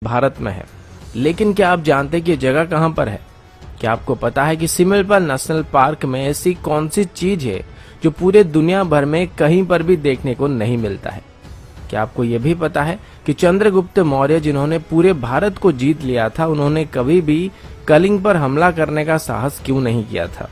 भारत में है। लेकिन क्या आप जानते हैं कि ये जगह कहां पर है? क्या आपको पता है कि सिमिलपाल नेशनल पार्क में ऐसी कौन सी चीज है जो पूरे दुनिया भर में कहीं पर भी देखने को नहीं मिलता है? क्या आपको ये भी पता है कि चंद्रगुप्त मौर्य जिन्होंने पूरे भारत को जीत लिया था, उन्होंने कभी भी कलिंग पर हमला करने का साहस क्यों नहीं किया था?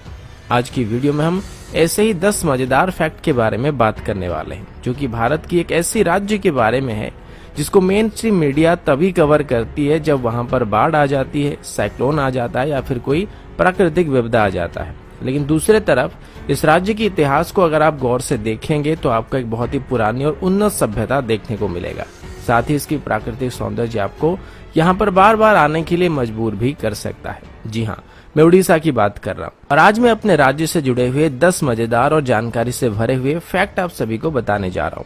आज की वीडियो में हम ऐसे ही 10 मजेदार फैक्ट के बारे में बात करने वाले हैं, जो कि भारत की एक ऐसी राज्य के बारे में है जिसको मेन स्ट्रीम मीडिया तभी कवर करती है जब वहां पर बाढ़ आ जाती है, साइक्लोन आ जाता है या फिर कोई प्राकृतिक विपदा आ जाता है। लेकिन दूसरे तरफ इस राज्य के इतिहास को अगर आप गौर से देखेंगे तो आपको एक बहुत ही पुरानी और उन्नत सभ्यता देखने को मिलेगा। साथ ही इसकी प्राकृतिक सौंदर्य आपको यहाँ पर बार बार आने के लिए मजबूर भी कर सकता है। जी हाँ, मैं उड़ीसा की बात कर रहा हूँ और आज मैं अपने राज्य से जुड़े हुए 10 मजेदार और जानकारी से भरे हुए फैक्ट आप सभी को बताने जा रहा हूँ।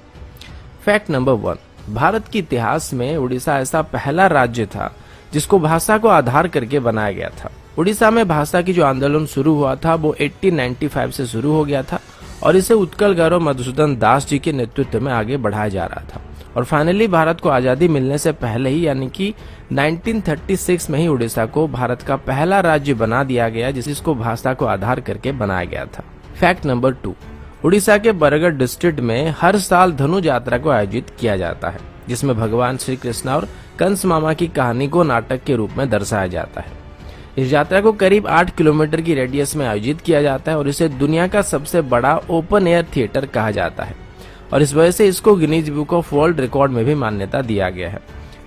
फैक्ट नंबर 1, भारत के इतिहास में उड़ीसा ऐसा पहला राज्य था जिसको भाषा को आधार करके बनाया गया था। उड़ीसा में भाषा की जो आंदोलन शुरू हुआ था वो 1895 से शुरू हो गया था और इसे उत्कल गौरव मधुसूदन दास जी के नेतृत्व में आगे बढ़ाया जा रहा था। और फाइनली भारत को आजादी मिलने से पहले ही यानी कि 1936 में ही उड़ीसा को भारत का पहला राज्य बना दिया गया जिसको भाषा को आधार करके बनाया गया था। फैक्ट नंबर 2, उड़ीसा के बरगढ़ डिस्ट्रिक्ट में हर साल धनु यात्रा को आयोजित किया जाता है, जिसमें भगवान श्री कृष्ण और कंस मामा की कहानी को नाटक के रूप में दर्शाया जाता है। इस यात्रा को करीब 8 किलोमीटर की रेडियस में आयोजित किया जाता है और इसे दुनिया का सबसे बड़ा ओपन एयर थिएटर कहा जाता है और इस वजह से इसको Guinness book of world record में भी मान्यता दिया गया है।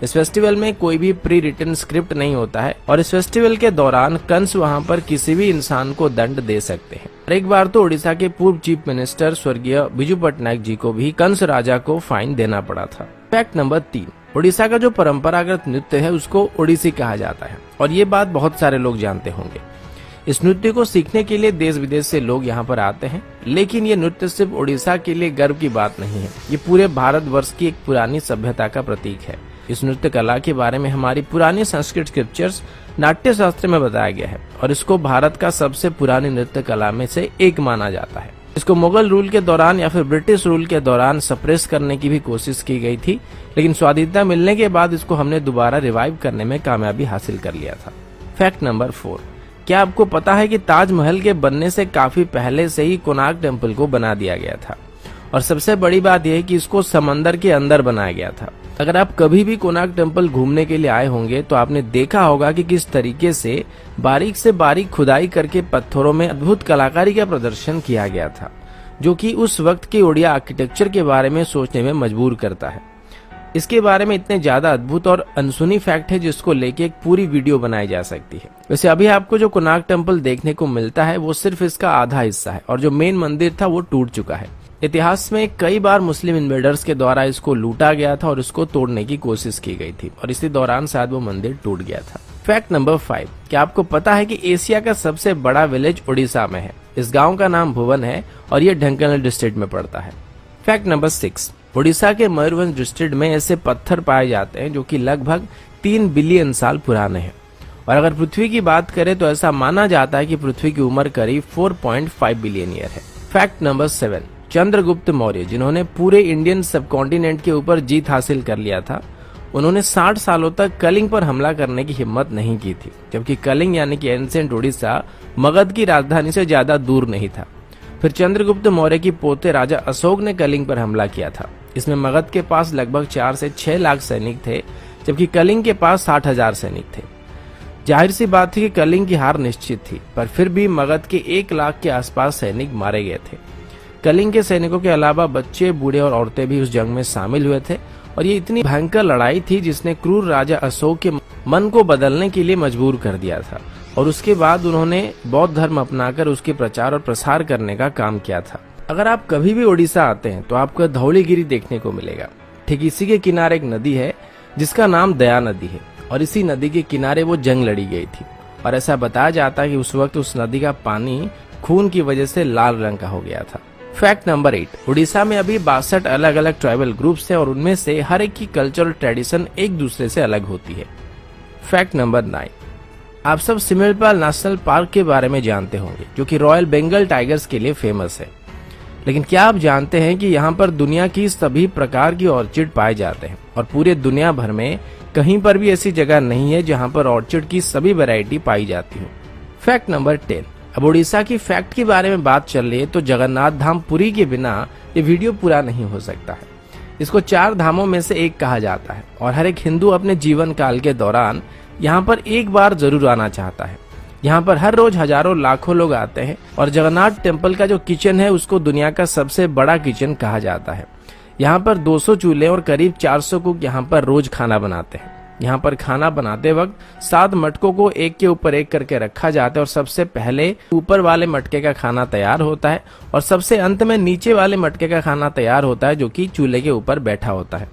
इस फेस्टिवल में कोई भी प्री रिटन स्क्रिप्ट नहीं होता है और इस फेस्टिवल के दौरान कंस वहां पर किसी भी इंसान को दंड दे सकते हैं। एक बार तो उड़ीसा के पूर्व चीफ मिनिस्टर स्वर्गीय बिजू पटनायक जी को भी कंस राजा को फाइन देना पड़ा था। फैक्ट नंबर 3, उड़ीसा का जो परंपरागत नृत्य है उसको ओडिसी कहा जाता है और ये बात बहुत सारे लोग जानते होंगे। इस नृत्य को सीखने के लिए देश विदेश से लोग यहाँ पर आते हैं, लेकिन ये नृत्य सिर्फ उड़ीसा के लिए गर्व की बात नहीं है, ये पूरे भारतवर्ष की एक पुरानी सभ्यता का प्रतीक है। इस नृत्य कला के बारे में हमारी पुरानी संस्कृत स्क्रिप्चर्स नाट्य शास्त्र में बताया गया है और इसको भारत का सबसे पुरानी नृत्य कला में से एक माना जाता है। इसको मुगल रूल के दौरान या फिर ब्रिटिश रूल के दौरान सप्रेस करने की भी कोशिश की गई थी, लेकिन स्वाधीनता मिलने के बाद इसको हमने दोबारा रिवाइव करने में कामयाबी हासिल कर लिया था। फैक्ट नंबर 4, क्या आपको पता है कि ताजमहल के बनने से काफी पहले से ही कोणार्क टेम्पल को बना दिया गया था और सबसे बड़ी बात यह है कि इसको समंदर के अंदर बनाया गया था। अगर आप कभी भी कोणार्क टेम्पल घूमने के लिए आए होंगे तो आपने देखा होगा कि किस तरीके से बारीक खुदाई करके पत्थरों में अद्भुत कलाकारी का प्रदर्शन किया गया था, जो कि उस वक्त के ओडिया आर्किटेक्चर के बारे में सोचने में मजबूर करता है। इसके बारे में इतने ज्यादा अद्भुत और अनसुनी फैक्ट है जिसको लेके एक पूरी वीडियो बनाई जा सकती है। वैसे अभी आपको जो कोणार्क टेम्पल देखने को मिलता है वो सिर्फ इसका आधा हिस्सा है और जो मेन मंदिर था वो टूट चुका है। इतिहास में कई बार मुस्लिम इन्वेडर्स के द्वारा इसको लूटा गया था और इसको तोड़ने की कोशिश की गई थी और इसी दौरान शायद वो मंदिर टूट गया था। फैक्ट नंबर 5, क्या आपको पता है कि एशिया का सबसे बड़ा विलेज उड़ीसा में है? इस गांव का नाम भुवन है और ये ढेंकानाल डिस्ट्रिक्ट में पड़ता है। फैक्ट नंबर 6, उड़ीसा के मयूरभंज डिस्ट्रिक्ट में ऐसे पत्थर पाए जाते हैं जो कि लगभग 3 बिलियन साल पुराने हैं और अगर पृथ्वी की बात करें तो ऐसा माना जाता है कि पृथ्वी की उम्र करीब 4.5 बिलियन ईयर है। फैक्ट नंबर 7, चंद्रगुप्त मौर्य जिन्होंने पूरे इंडियन सबकॉन्टिनेंट के ऊपर जीत हासिल कर लिया था, उन्होंने 60 सालों तक कलिंग पर हमला करने की हिम्मत नहीं की थी, जबकि कलिंग यानी कि एंशिएंट उड़ीसा मगध की राजधानी से ज्यादा दूर नहीं था। फिर चंद्रगुप्त मौर्य की पोते राजा अशोक ने कलिंग पर हमला किया था। इसमें मगध के पास लगभग 4 से 6 लाख सैनिक थे, जबकि कलिंग के पास 60,000 सैनिक थे। जाहिर सी बात थी कि कलिंग की हार निश्चित थी, पर फिर भी मगध के 1 लाख के आसपास सैनिक मारे गए थे। कलिंग के सैनिकों के अलावा बच्चे, बूढ़े और औरतें भी उस जंग में शामिल हुए थे और ये इतनी भयंकर लड़ाई थी जिसने क्रूर राजा अशोक के मन को बदलने के लिए मजबूर कर दिया था और उसके बाद उन्होंने बौद्ध धर्म अपनाकर उसके प्रचार और प्रसार करने का काम किया था। अगर आप कभी भी उड़ीसा आते हैं तो आपको धौलीगिरी देखने को मिलेगा। ठीक इसी के किनारे एक नदी है जिसका नाम दया नदी है और इसी नदी के किनारे वो जंग लड़ी गई थी और ऐसा बताया जाता है कि उस वक्त उस नदी का पानी खून की वजह से लाल रंग का हो गया था। फैक्ट नंबर 8, उड़ीसा में अभी 62 अलग अलग ट्राइबल ग्रुप्स हैं और उनमें से हर एक की कल्चरल ट्रेडिशन एक दूसरे से अलग होती है। फैक्ट नंबर 9, आप सब सिमिलपाल नेशनल पार्क के बारे में जानते होंगे जो कि रॉयल बंगाल टाइगर्स के लिए फेमस है। लेकिन क्या आप जानते हैं कि यहाँ पर दुनिया की सभी प्रकार की ऑर्चिड पाए जाते हैं और पूरे दुनिया भर में कहीं पर भी ऐसी जगह नहीं है जहाँ पर ऑर्चिड की सभी वैरायटी पाई जाती हो। Fact number 10। अब उड़ीसा की फैक्ट के बारे में बात चल रही है तो जगन्नाथ धाम पुरी के बिना ये वीडियो पूरा नहीं हो सकता है। इसको 4 धामों में से एक कहा जाता है और हर एक हिंदू अपने जीवन काल के दौरान यहाँ पर एक बार जरूर आना चाहता है। यहाँ पर हर रोज हजारों लाखों लोग आते हैं और जगन्नाथ टेम्पल का जो किचन है उसको दुनिया का सबसे बड़ा किचन कहा जाता है। यहाँ पर 200 चूल्हे और करीब 400 कुक यहाँ पर रोज खाना बनाते हैं। यहाँ पर खाना बनाते वक्त 7 मटकों को एक के ऊपर एक करके रखा जाता है और सबसे पहले ऊपर वाले मटके का खाना तैयार होता है और सबसे अंत में नीचे वाले मटके का खाना तैयार होता है जो कि चूल्हे के ऊपर बैठा होता है।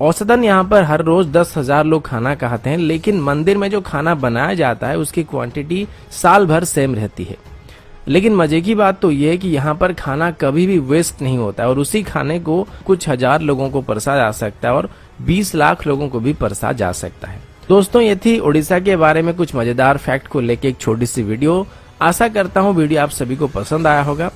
औसतन यहाँ पर हर रोज 10,000 लोग खाना खाते हैं, लेकिन मंदिर में जो खाना बनाया जाता है उसकी क्वांटिटी साल भर सेम रहती है। लेकिन मजे की बात तो ये है कि यहाँ पर खाना कभी भी वेस्ट नहीं होता है और उसी खाने को कुछ हजार लोगों को परसा जा सकता है और 20 लाख लोगों को भी परसा जा सकता है। दोस्तों, ये थी उड़ीसा के बारे में कुछ मजेदार फैक्ट को लेके एक छोटी सी वीडियो। आशा करता हूँ वीडियो आप सभी को पसंद आया होगा।